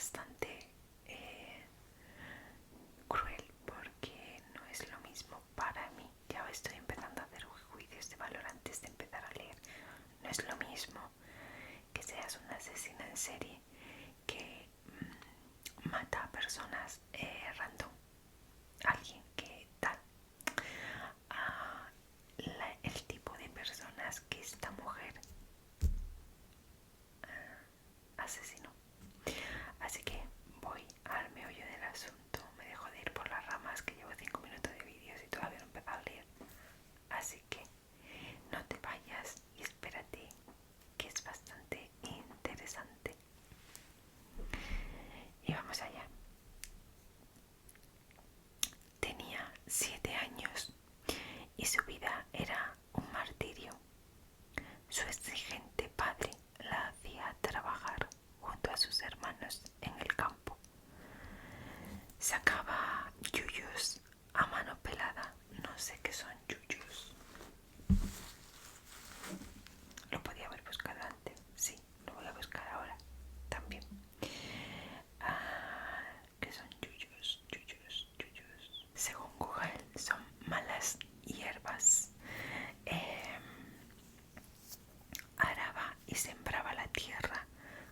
bastante cruel, porque no es lo mismo para mí. Ya estoy empezando a hacer juicios de valor antes de empezar a leer. No es lo mismo que seas una asesina en serie que mata a personas random, alguien que tal, a el tipo de personas que esta mujer asesinó. Así que voy al meollo del asunto. Me dejo de ir por las ramas, que llevo 5 minutos de vídeos y todavía no he empezado a leer. Así que no te vayas y espérate, que es bastante interesante. Y vamos allá. Tenía 7 años y su vida era un martirio. Su exigente padre la hacía trabajar junto a sus hermanos en el campo. Sacaba yuyos a mano pelada. No sé qué son yuyos. Lo podía haber buscado antes. Sí, lo voy a buscar ahora también. ¿Qué son yuyos? Yuyos. Según Google, son malas hierbas. Araba y sembraba la tierra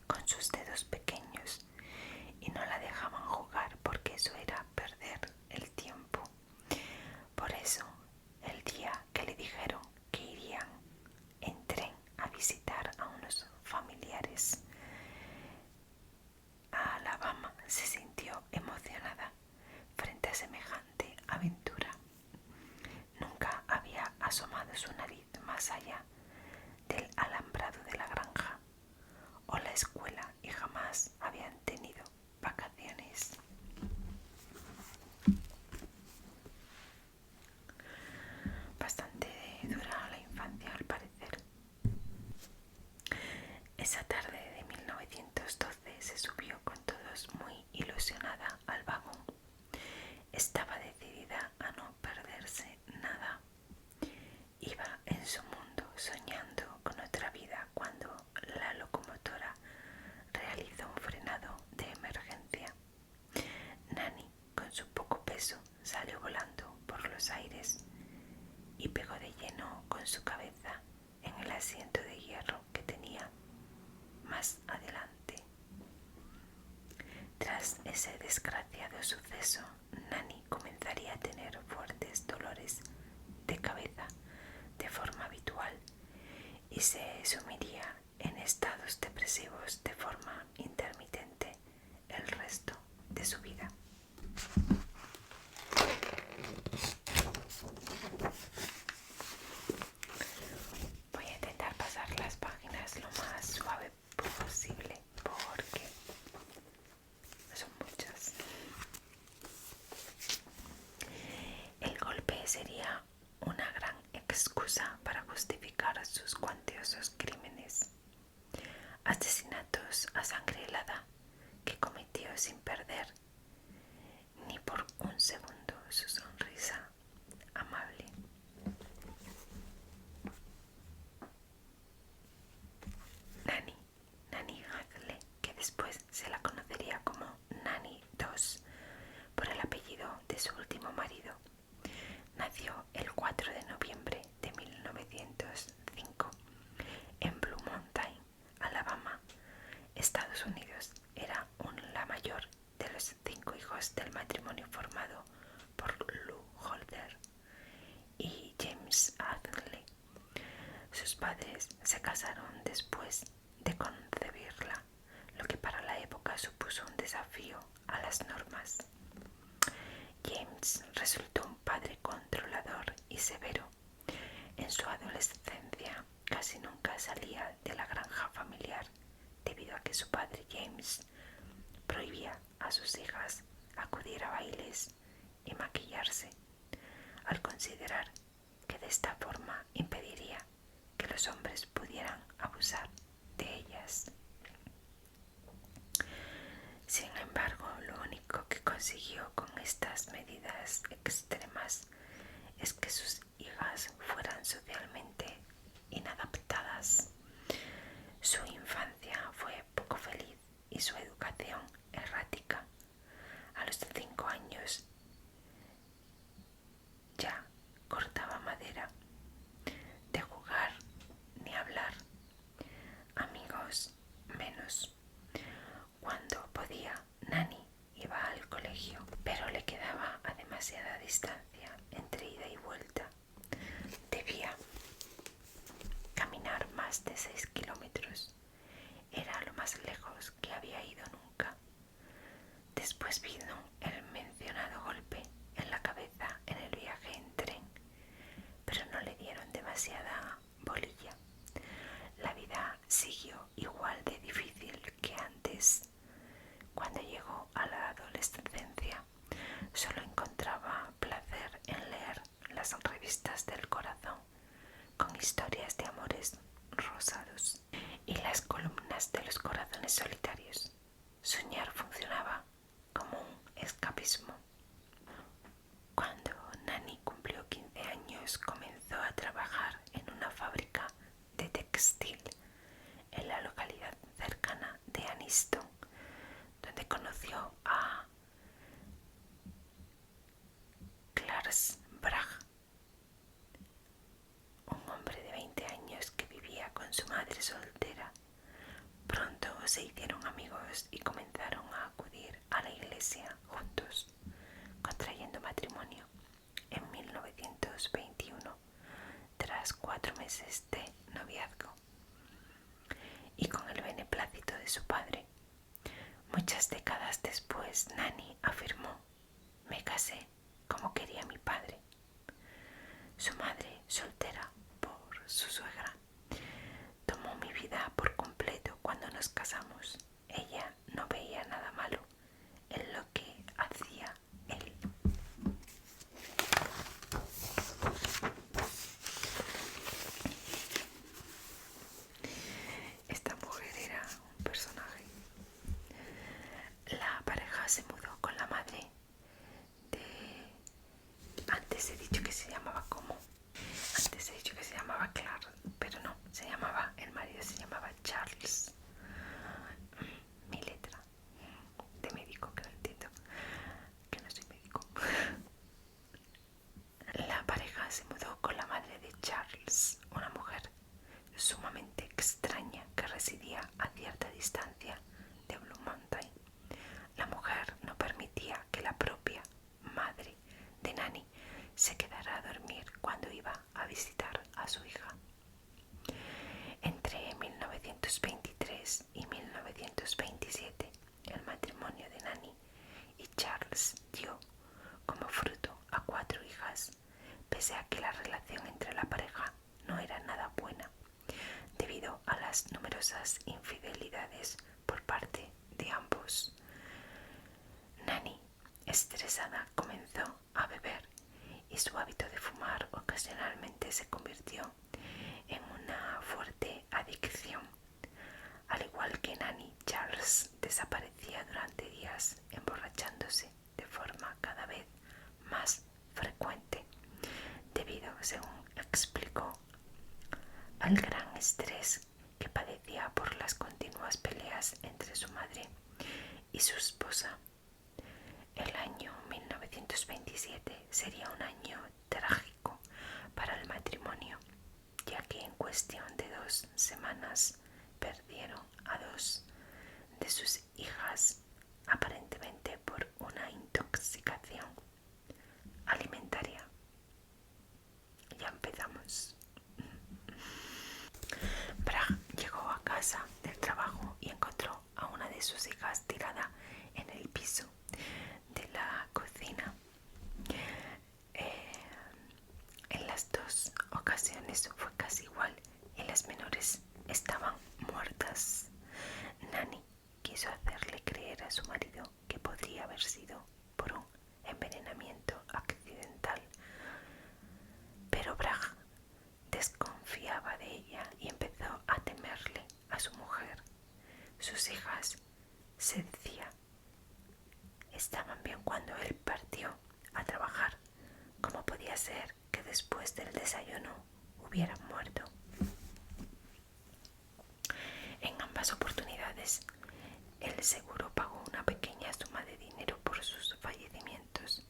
con sus dedos pequeños y no la dejaban jugar porque eso era perder el tiempo. Por eso, el día que le dijeron que irían en tren a visitar a unos familiares a Alabama, se sintió emocionada frente a semejante aventura. Nunca había asomado su nariz más allá del alambrado de la granja o la escuela y jamás habían tenido vacaciones. Bastante dura la infancia, al parecer. Esa tarde de 1912 se subió con todos muy ilusionada al vagón. Estaba decidida a no perderse nada. Iba en su mundo soñando con otra vida cuando la locomotora realizó un frenado de emergencia. Nanny, con su poco peso, salió volando por los aires y pegó de lleno con su cabeza en el asiento de hierro que tenía más adelante. Tras ese desgraciado suceso, Nanny comenzaría a tener fuertes dolores de cabeza de forma habitual y se sumiría en estados depresivos de forma intermitente el resto de su vida. Voy a intentar pasar las páginas lo más suave posible porque son muchas. El golpe sería una gran excusa para justificar sus cuantiosos crímenes, asesinatos a sangre helada que cometió sin perder ni por un segundo su sonrisa amable. Nanny Hadley, que después se la conocería como Nanny II por el apellido de su último marido, nació el 4 de noviembre de 1905 en Blue Mountain, Alabama, Estados Unidos. Era la mayor de los 5 hijos del matrimonio formado por Lou Holder y James Hadley. Sus padres se casaron después de concebirla, lo que para la época supuso un desafío a las normas. James resultó un padre controlador y severo. En su adolescencia casi nunca salía de la granja familiar debido a que su padre James prohibía a sus hijas acudir a bailes y maquillarse, al considerar que de esta forma impediría que los hombres pudieran abusar de ellas. Sin embargo, lo único que consiguió con estas medidas extremas es que sus hijas fueran socialmente inadaptadas. Su infancia fue poco feliz y su educación amores. Cuando llegó a la adolescencia, solo encontraba placer en leer las revistas del corazón con historias de amores rosados y las columnas de los corazones solitarios. Soñar funcionaba como un escapismo. Cuando Nani cumplió 15 años, comenzó a trabajar en una fábrica de textil en la localidad cercana de Aniston, donde conoció a Klaas Brag, un hombre de 20 años que vivía con su madre soltera. Pronto se hicieron amigos y comenzaron a acudir a la iglesia juntos, contrayendo matrimonio en 1921, tras 4 meses de noviazgo, y con el beneplácito de su padre. Muchas décadas después, Nani afirmó: me casé como quería mi padre. Su madre, soltera por su suegra, tomó mi vida por completo cuando nos casamos. Ella no veía nada malo en lo que hacía él. Esta mujer era un personaje. La pareja se mudó con la madre de... Antes he dicho que se llamaba ¿cómo? Antes he dicho que se llamaba Clark, pero no, el marido se llamaba Charles. Mi letra de médico, que no entiendo, que no soy médico. La pareja se mudó con la madre de Charles, una mujer sumamente extraña que residía a cierta distancia de Blue Mountain. La mujer no permitía que la propia madre de Nani se quedara a dormir cuando iba a visitar a su hija. Entre 1923 y 1927, el matrimonio de Nani y Charles dio como fruto a 4 hijas, pese a que la relación entre la pareja no era nada buena, debido a las numerosas infidelidades por parte de ambos. Nani, estresada, comenzó a beber y su hábito de fumar ocasionalmente se convirtió en una fuerte adicción. Al igual que Nani, Charles desaparecía durante días, emborrachándose de forma cada vez más frecuente, debido, según explicó, al gran estrés que padecía por las continuas peleas entre su madre y su esposa. El año 1927 sería un año trágico para el matrimonio, ya que en cuestión de 2 semanas perdieron a 2 de sus hijas, aparentemente por una intoxicación alimentaria. Ya empezamos. Brag llegó a casa del trabajo y encontró a una de sus hijas tirada en el piso de la cocina. En las 2 ocasiones fue casi igual y las menores estaban muertas. Nani quiso hacerle creer a su marido que podría haber sido por un envenenamiento accidental, pero Brag desconfiaba de ella y empezó a temerle a su mujer. Sus hijas, se decía, estaban bien cuando él partió a trabajar. ¿Cómo podía ser que después del desayuno hubieran muerto? En ambas oportunidades, el seguro pagó una pequeña suma de dinero por sus fallecimientos,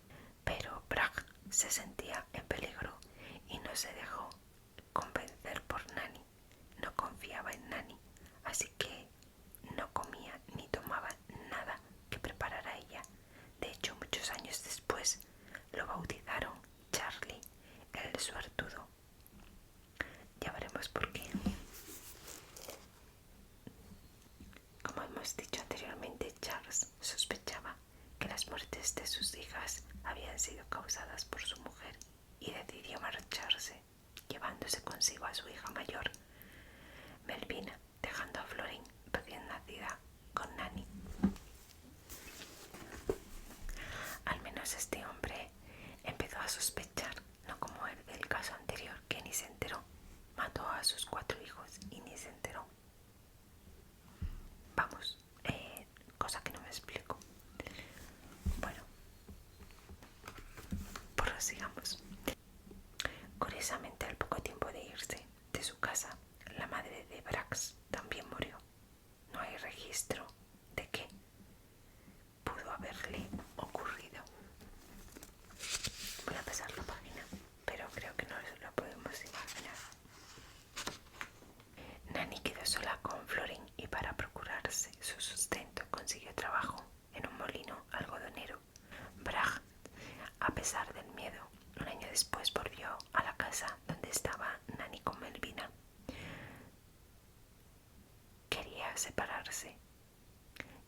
pero Brag se sentía en peligro y no se dejó convencer por Nani. No confiaba en Nani, así que no comía ni tomaba nada que preparara ella. De hecho, muchos años después lo bautizaron Charlie el suertudo. Ya veremos por qué. Como hemos dicho anteriormente, Charles sospechaba que las muertes de sus hijas habían sido causadas por su mujer y decidió marcharse, llevándose consigo a su hija mayor, Melvina, dejando a Florine, recién nacida, con Nani.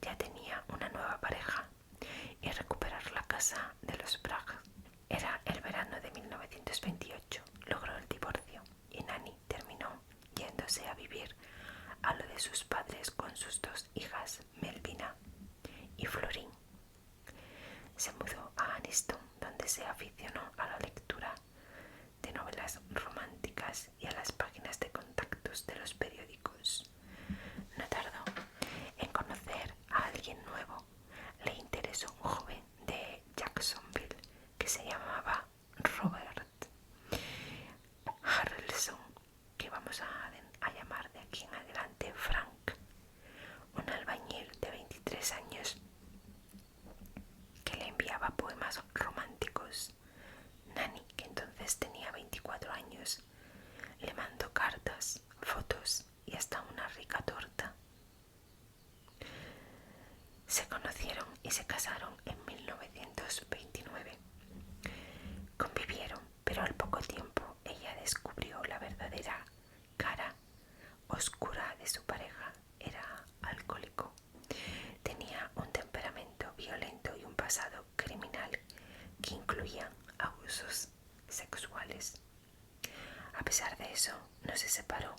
ya tenía una nueva pareja y recuperar la casa de los Bragg. Era el verano de 1928. Logró el divorcio y Nanny terminó yéndose a vivir a lo de sus padres con sus dos hijas, Melvina y Florine. Se mudó a Aniston, donde se aficionó a la lectura de novelas románticas y a las páginas de contactos de los periódicos. No tardó en conocer a alguien nuevo. Le interesó un joven de Jacksonville que se llamaba Robert Harrelson, que vamos a llamar de aquí en adelante Frank, un albañil de 23 años que le enviaba poemas románticos. Nanny, que entonces tenía 24 años, le mandó cartas, fotos y hasta una rica torta. Se conocieron y se casaron en 1929. Convivieron, pero al poco tiempo ella descubrió la verdadera cara oscura de su pareja. Era alcohólico. Tenía un temperamento violento y un pasado criminal que incluía abusos sexuales. A pesar de eso, no se separó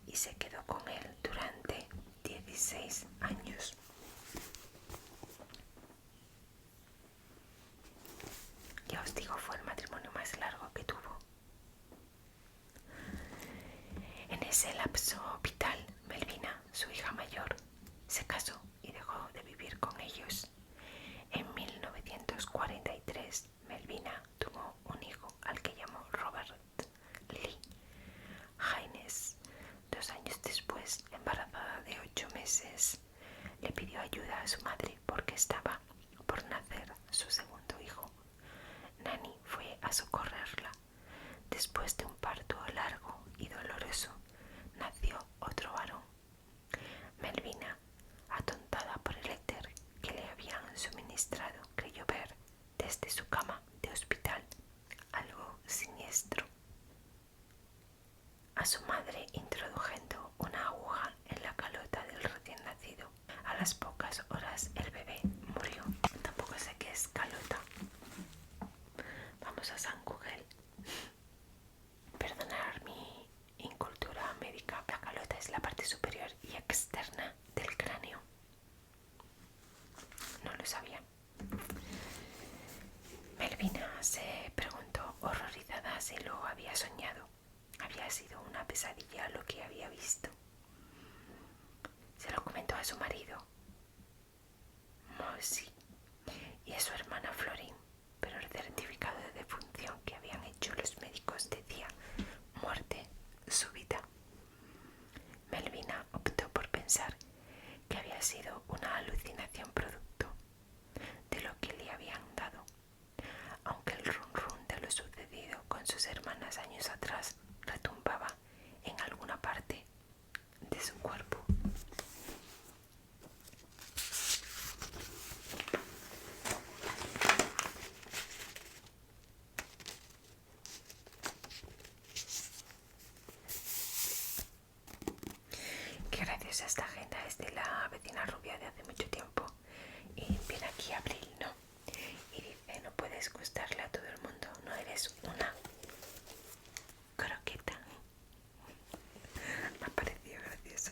y se quedó con él durante 16 años. Ya os digo, fue el matrimonio más largo que tuvo. En ese lapso vital, Melvina, su hija mayor, se casó y dejó de vivir con ellos. En 1943, Melvina tuvo un hijo al que llamó Robert Lee Haynes. 2 años después, embarazada de 8 meses, le pidió ayuda a su madre porque estaba por nacer su segundo hijo. Nanny fue a socorrerla. Después de un parto largo y doloroso, nació otro varón. Melvina, atontada por el éter que le habían suministrado, creyó ver desde su cama de hospital algo siniestro. A su madre introduciendo una aguja en la calota del recién nacido. A las pocas horas el bebé murió. Tampoco sé qué es calota. Vamos a San Google. Perdonar mi incultura médica. La calota es la parte superior y externa del cráneo. No lo sabía. Melvina se preguntó horrorizada si lo había soñado. Había sido una pesadilla lo que había visto. Se lo comentó a su marido, Mossy, y a su hermana Florine, pero el certificado de defunción que habían hecho los médicos decía muerte súbita. Melvina optó por pensar que había sido una alucinación producto de lo que le habían dado, aunque el rum rum de lo sucedido con sus hermanas años atrás retumbaba en alguna parte de su cuerpo. Qué graciosa esta agenda, es de la vecina rubia de hace mucho tiempo. Y viene aquí Abril, ¿no? Y dice, no puedes gustarle a todo el mundo, no eres una croqueta. Me ha parecido gracioso.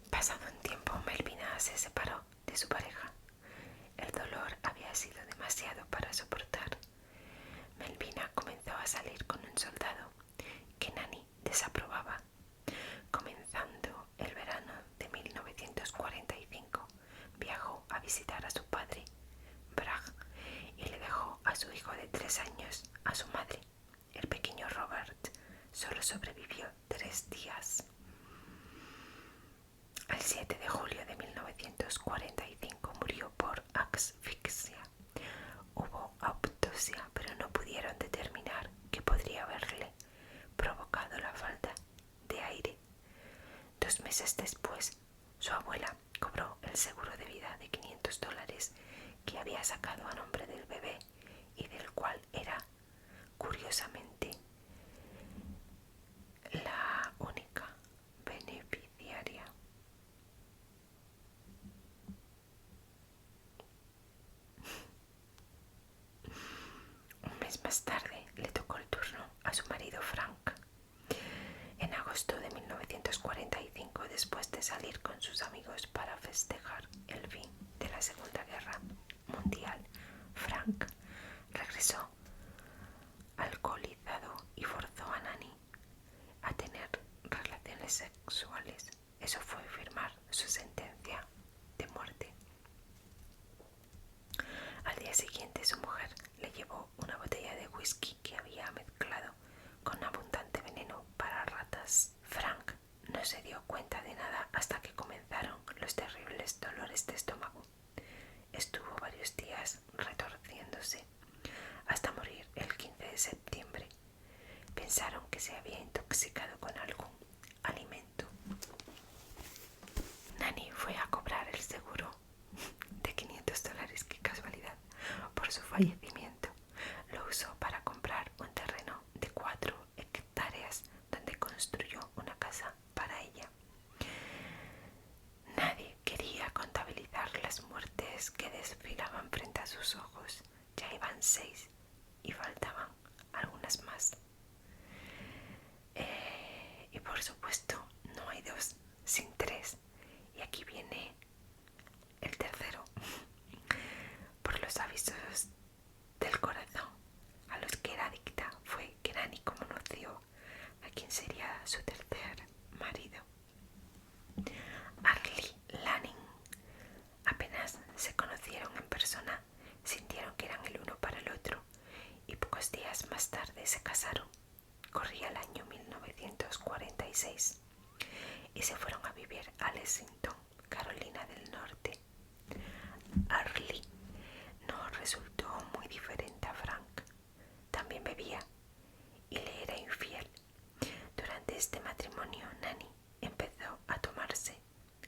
Pasado un tiempo, Melvina se separó de su pareja. El dolor había sido demasiado para soportar. Melvina comenzó a salir con un soldado que Nanny desaprobaba. Comenzando el verano de 1945, viajó a visitar a su padre, Bragg, y le dejó a su hijo de 3 años a su madre. El pequeño Robert solo sobrevivió 3 días. El 7 de julio de 1945 murió por asfixia. Hubo autopsia, pero no pudieron determinar qué podría haberle provocado la falta de aire. 2 meses después, su abuela cobró el seguro de vida de $500 que que había sacado a nombre del bebé y del cual era, curiosamente, la única beneficiaria. Un mes más tarde le tocó el turno a su marido Frank. En agosto de 1945, después de salir con sus amigos para festejar el fin de la Segunda Guerra Mundial, Frank regresó alcoholizado y forzó a Nanny a tener relaciones sexuales. Eso fue firmar su sentencia de muerte. Al día siguiente, su mujer le llevó una botella de whisky que había mezclado con abundante veneno para ratas. Frank no se dio cuenta de nada hasta que comenzaron los terribles dolores de estómago. Estuvo varios días retorciéndose hasta morir el 15 de septiembre. Pensaron que se había intoxicado con algún alimento. Nanny fue a cobrar el seguro de $500, qué casualidad, por su fallecimiento. Lo usó para comprar un terreno de 4 hectáreas donde construyó una casa para ella. Nadie quería contabilizar las muertes que desfilaban frente a sus ojos. Ya iban 6 y faltaban algunas más. Y por supuesto, no hay 2 sin 3. Y aquí viene el tercero. Por los avisos del corazón a los que era adicta fue que Nanny conoció a quien sería su tercer marido, Arlie Lanning. Apenas se conocieron en persona, sintieron que eran el uno para el otro y pocos días más tarde se casaron. Corría el año 1946 y se fueron a vivir a Lexington, Carolina del Norte. Arlie no resultó muy diferente a Frank. También bebía y le era infiel. Durante este matrimonio, Nanny empezó a tomarse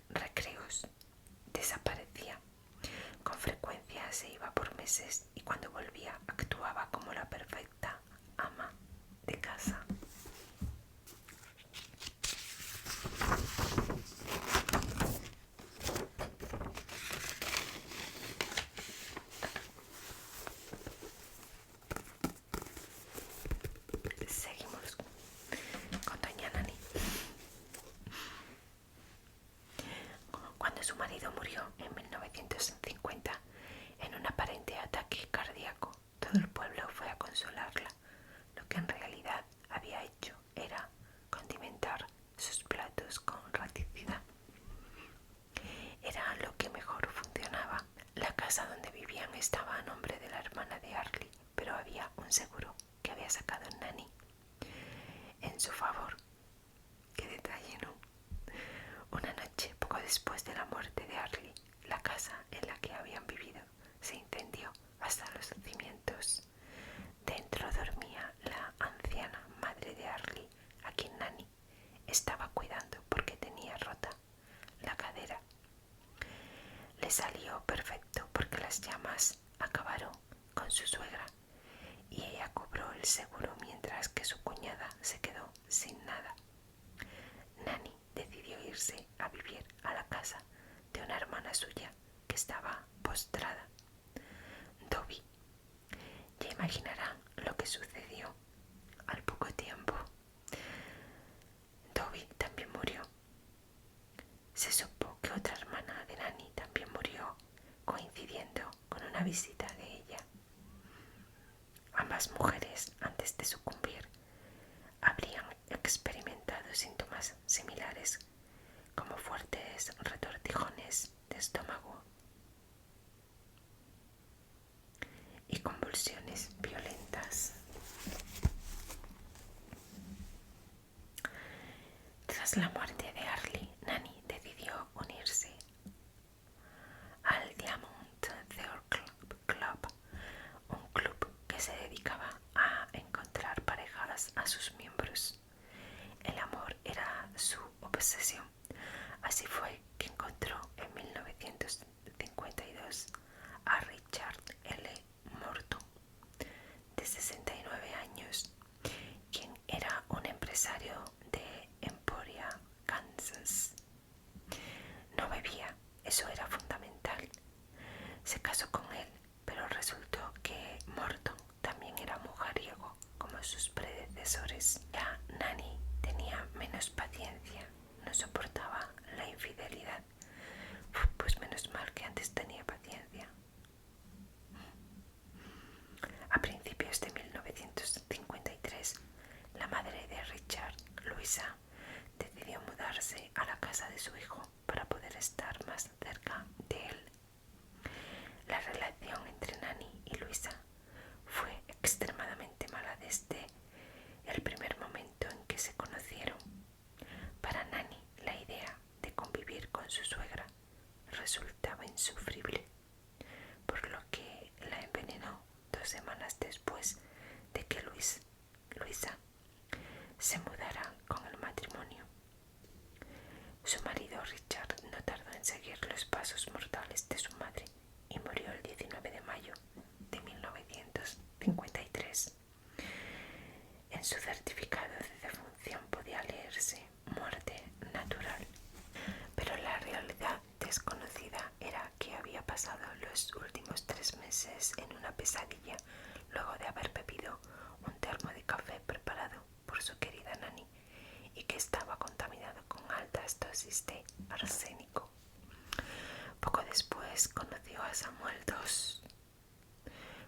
recreos. Desaparecía. Con frecuencia se iba por meses y cuando volvía actuaba como la perfecta ama de casa. Seguimos con doña Nanny. Cuando su marido murió en 1950 en un aparente ataque cardíaco, todo el pueblo fue a consolarla. Lo que en realidad había hecho era condimentar sus platos con raticidad. Era lo que mejor funcionaba. La casa donde vivían estaba a nombre de la hermana de Arlie, pero había un seguro que había sacado Nanny en su favor. ¡Qué detalle, ¿no? Una noche, poco después de la muerte de Arlie, la casa en la que habían vivido se incendió hasta los cimientos. Dentro dormía la anciana madre de Arlie, a quien Nanny estaba cuidando porque tenía rota la cadera. Le salió perfecto porque las llamas acabaron con su suegra y ella cobró el seguro mientras que su cuñada se quedó sin nada. Nanny decidió irse a vivir a la casa de una hermana suya que estaba postrada, Dobby. Ya imaginarán lo que sucedió. Al poco tiempo, Dobby también murió. Se supo que otra hermana de Nanny también murió, coincidiendo con una visita de ella. Ambas mujeres, antes de sucumbir, habrían experimentado síntomas similares, como fuertes retortijones de estómago y convulsiones violentas. Tras la muerte de Arlie, Nanny decidió unirse al Diamond Club, un club que se dedicaba a encontrar parejas a sus miembros. El amor era su obsesión. Así fue que encontró en 1952 a Richard como sus predecesores. Ya Nani tenía menos paciencia, no soportaba la infidelidad. Pues menos mal que antes tenía paciencia. A principios de 1953, la madre de Richard, Luisa, decidió mudarse a la casa de su hijo para poder estar más cerca de él. La relación entre Nani y Luisa fue extremadamente mala desde el primer momento en que se conocieron. Para Nani, la idea de convivir con su suegra resultaba insufrible, por lo que la envenenó 2 semanas después de que Luisa se mudara con el matrimonio. Su marido Richard no tardó en seguir los pasos mortales de su madre y murió el 19 de mayo de 1953. En su certificado de defunción podía leerse muerte natural, pero la realidad desconocida era que había pasado los últimos 3 meses en una pesadilla luego de haber bebido un termo de café preparado por su querida Nani y que estaba contaminado con altas dosis de arsénico. Poco después conoció a Samuel II.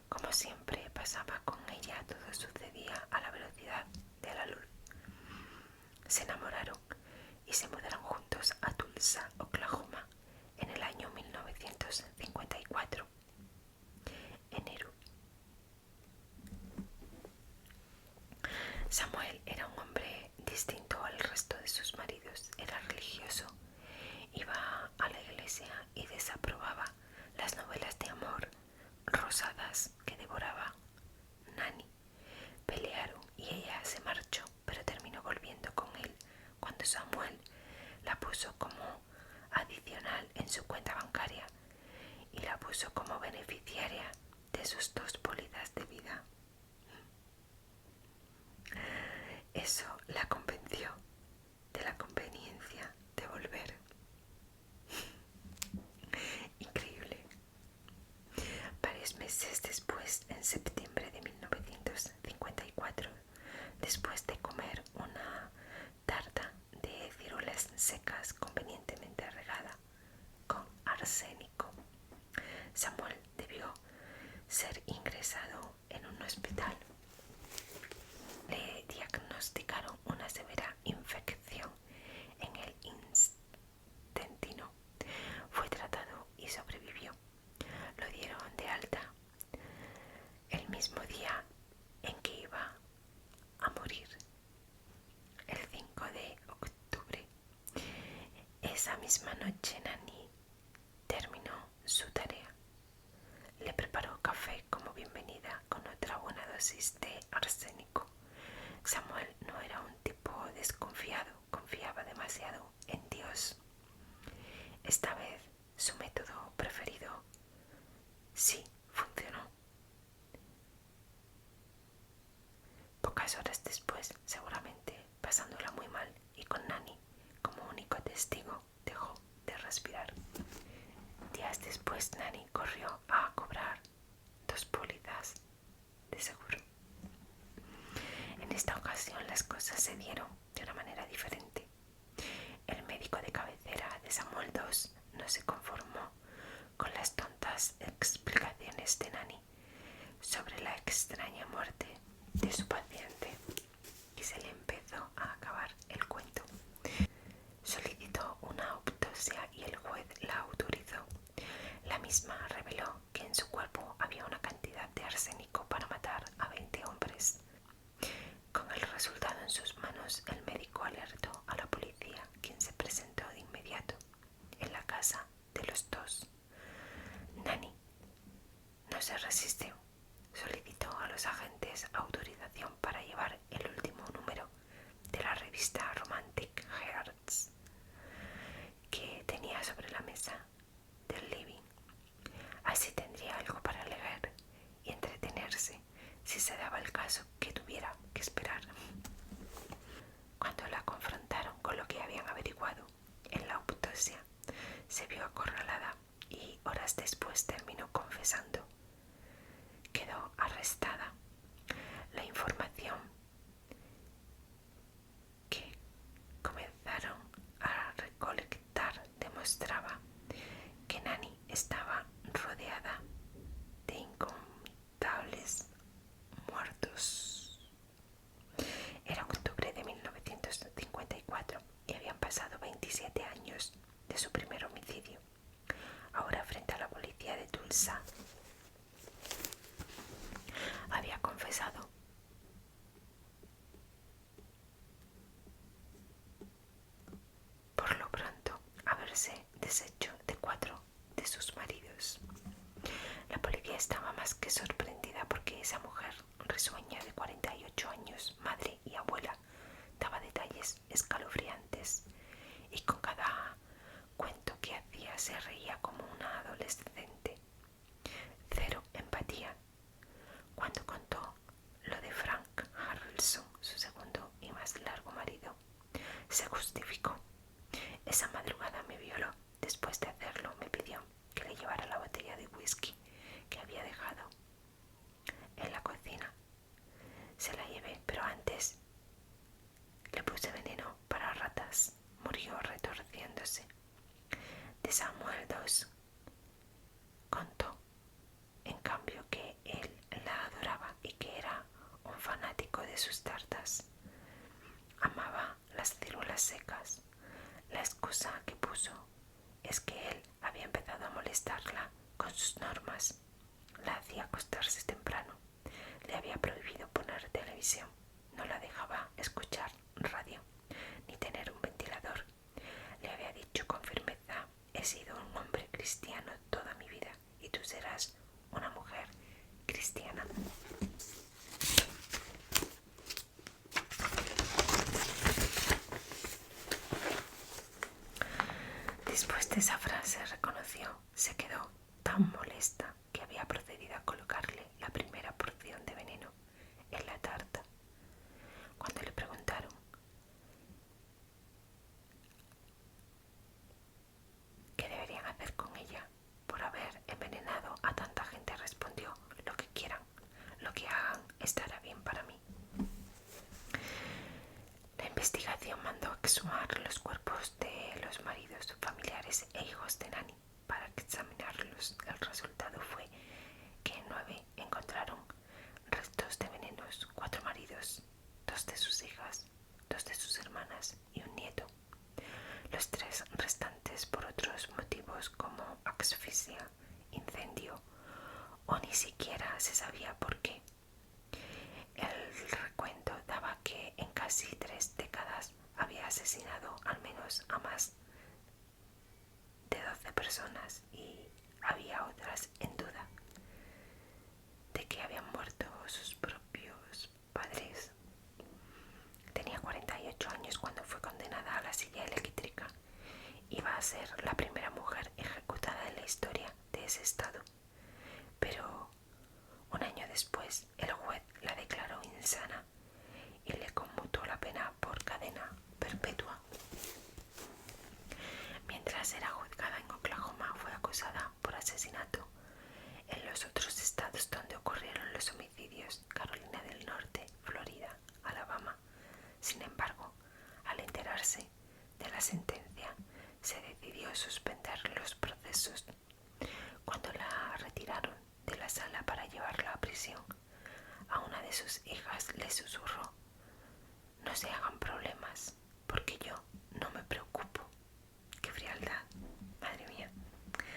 Como siempre pasaba con ella, todo sucedía a la velocidad de la luz. Se enamoraron y se mudaron juntos a Tulsa, Oklahoma, en el año 1954. Enero. Samuel era un hombre distinto al resto de sus maridos. Era religioso, iba a la iglesia y desaprobaba las novelas de amor rosadas que devoraba Nani. Pelearon y ella se marchó, pero terminó volviendo con él cuando Samuel la puso como adicional en su cuenta bancaria y la puso como beneficiaria de sus 2 pólizas de vida. Eso la convenció de la conveniencia de volver. Increíble. Varios meses después, en septiembre de 1954, después de comer una tarta de ciruelas secas convenientemente regada con arsénico, Samuel debió ser ingresado en un hospital. Le diagnosticaron una severa infección en el intestino. Fue tratado y sobrevivió. Lo dieron de alta el mismo día en que iba a morir, el 5 de octubre. Esa misma noche Nani terminó su tarea. Le preparó café como bienvenida con otra buena dosis de arsénico. Samuel no era un tipo desconfiado, confiaba demasiado en Dios. Esta vez su método preferido sí funcionó. Pocas horas después, seguramente pasándola muy mal y con Nani como único testigo, dejó de respirar. Días después, Nani corrió a cobrar 2 pólizas de seguro. En esta ocasión las cosas se dieron de una manera diferente. El médico de cabecera de Samuel II no se conformó con las tontas explicaciones de Nani sobre la extraña muerte de su paciente y se le empezó a acabar el cuento. Solicitó una autopsia y el juez la autorizó. La misma reveló que en su cuerpo había una cantidad de arsénico para matar a 20 hombres. Con el resultado en sus manos, el médico alertó a la policía, quien se presentó de inmediato en la casa de los 2. Nani no se resistió. Solicitó a los agentes autorización para llevar el último número de la revista Romantic Hearts que tenía sobre la mesa del living. Así tendría algo para leer y entretenerse si se daba el caso que tuviera que esperar. Cuando la confrontaron con lo que habían averiguado en la autopsia, se vio acorralada y horas después terminó confesando. Quedó arrestada. La información estaba más que sorprendida porque esa mujer risueña de 48 años, madre y abuela, daba detalles escalofriantes y con cada cuento que hacía se reía como una adolescente. Cero empatía. Cuando contó lo de Frank Harrelson, su segundo y más largo marido, se justificó. Esa madrugada me violó. Después de hacerlo me pidió que le llevara la botella de whisky que había dejado en la cocina. Se la llevé, pero antes le puse veneno para ratas. Murió retorciéndose. De Samuel II contó, en cambio, que él la adoraba y que era un fanático de sus tartas. Amaba las ciruelas secas. La excusa que puso es que él había empezado a molestarla con sus normas. La hacía acostarse temprano. Le había prohibido poner televisión. No la dejaba escuchar radio ni tener un ventilador. Le había dicho con firmeza: he sido un hombre cristiano toda mi vida y tú serás una mujer cristiana. Después de esa frase reconoció, se quedó tan molesta que había procedido a colocarle la primera porción de veneno en la tarta. Cuando le preguntaron qué deberían hacer con ella por haber envenenado a tanta gente, respondió: lo que quieran, lo que hagan estará bien para mí. La investigación mandó exhumar los cuerpos de los maridos, familiares e hijos de Nani para examinarlos. El resultado fue que en 9 encontraron restos de venenos: 4 maridos, 2 de sus hijas, 2 de sus hermanas y un nieto. Los 3 restantes por otros motivos como asfixia, incendio o ni siquiera se sabía por qué. El recuento daba que en casi 3 décadas había asesinado al menos a más de 12 personas y había otras en duda de que habían muerto sus propios padres. Tenía 48 años cuando fue condenada a la silla eléctrica. Iba a ser la primera mujer ejecutada en la historia de ese estado, pero un año después el juez la declaró insana y le conmutó la pena por cadena perpetua. Mientras era juzgada en Oklahoma, fue acusada por asesinato en los otros estados donde ocurrieron los homicidios: Carolina del Norte, Florida, Alabama. Sin embargo, al enterarse de la sentencia, se decidió suspender los procesos. Cuando la retiraron de la sala para llevarla a prisión, a una de sus hijas le susurró: no se hagan problemas, porque yo no me preocupo. ¡Qué frialdad! Madre mía.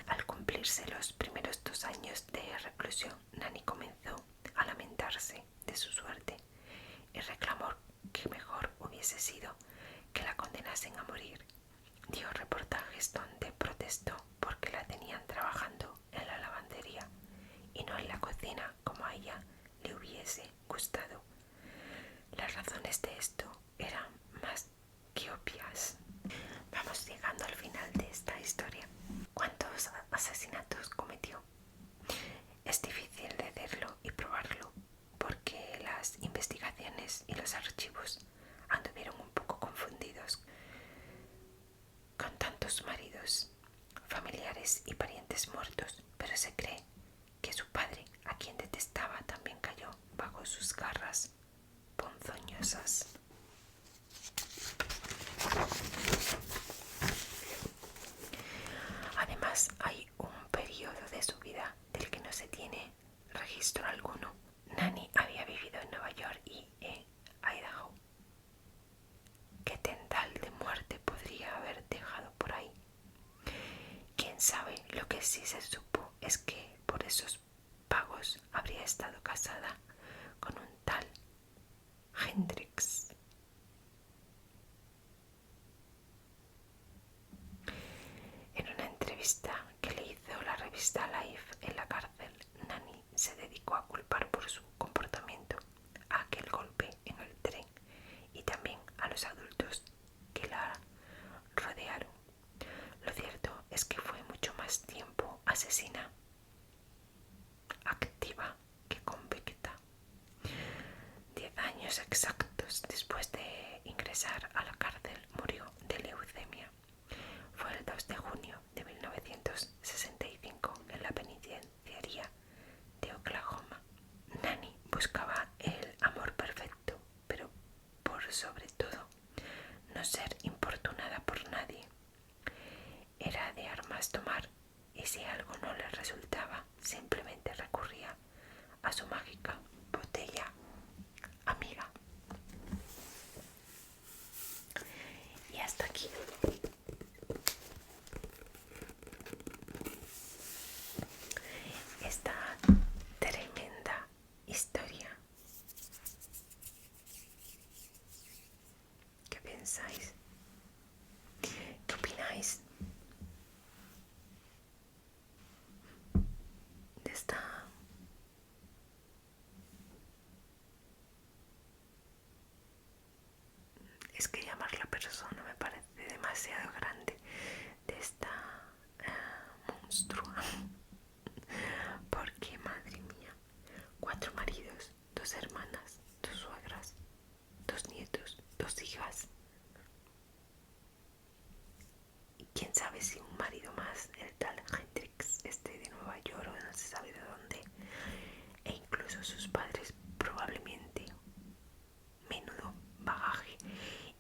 Al cumplirse los primeros 2 años de reclusión, Nani comenzó a lamentarse de su suerte y reclamó que mejor hubiese sido que la condenasen a morir. Dio reportajes donde protestó porque la tenían trabajando en la lavandería y no en la cocina como a ella le hubiese gustado. Las razones de esto eran más que obvias. Vamos llegando al final de esta historia. ¿Cuántos asesinatos cometió? Es difícil decirlo y probarlo porque las investigaciones y los archivos anduvieron un poco confundidos. Con tantos maridos, familiares y parientes muertos, pero se cree que su padre, a quien detestaba, también cayó bajo sus garras ponzoñosas. Además, hay un periodo de su vida del que no se tiene registro alguno. Nani había vivido en Nueva York y en Idaho. ¿Qué tendal de muerte podría haber dejado por ahí? Quién sabe. Lo que sí se supo es que por esos pagos habría estado casada con un tal Hendrix. En una entrevista que le hizo la revista Life en la cárcel, Nani años exactos después de ingresar a la cárcel, murió de leucemia. Fue el 2 de junio de 1965 en la penitenciaría de Oklahoma. Nanny buscaba el amor perfecto, pero por sobre todo no ser importunada por nadie. Era de armas tomar, y si algo no le resultaba, simplemente recurría a su mágica botella amiga. Y hasta aquí esta tremenda historia. ¿Qué pensáis? ¿Qué opináis de esta? Es que llamarla persona me parece demasiado grande, de esta monstrua. Porque, madre mía, 4 maridos, 2 hermanas, 2 suegras, 2 nietos, 2 hijas. Y quién sabe si un marido más, el tal Hendrix, de Nueva York o no se sabe de dónde. E incluso sus padres probablemente. Menudo bagaje.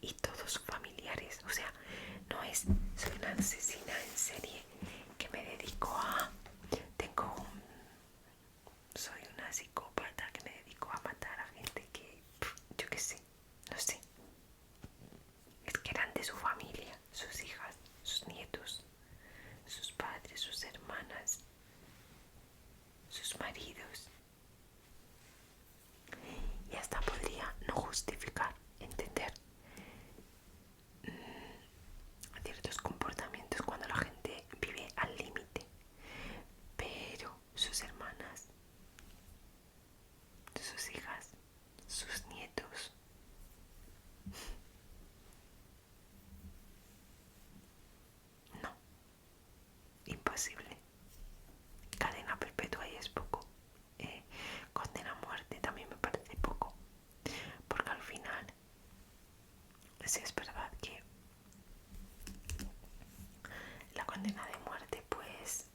Y todos familiares. O sea, no es soy una asesina en serie que me dedico a... Soy una psicópata que me dedico a matar a gente que... yo qué sé, no sé. Es que eran de su familia, sus hijas, sus nietos, sus padres, sus hermanas, sus maridos. Y hasta podría no justificar, entender ciertos comportamientos cuando la gente vive al límite. Pero sus hermanas, sus hijas, sus nietos. No, imposible. Cadena perpetua y es poco. Condena a muerte también me parece poco. Porque al final, sí es verdad que la condena de muerte pues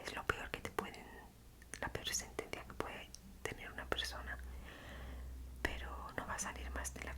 es lo peor que te pueden, la peor sentencia que puede tener una persona, pero no va a salir más de la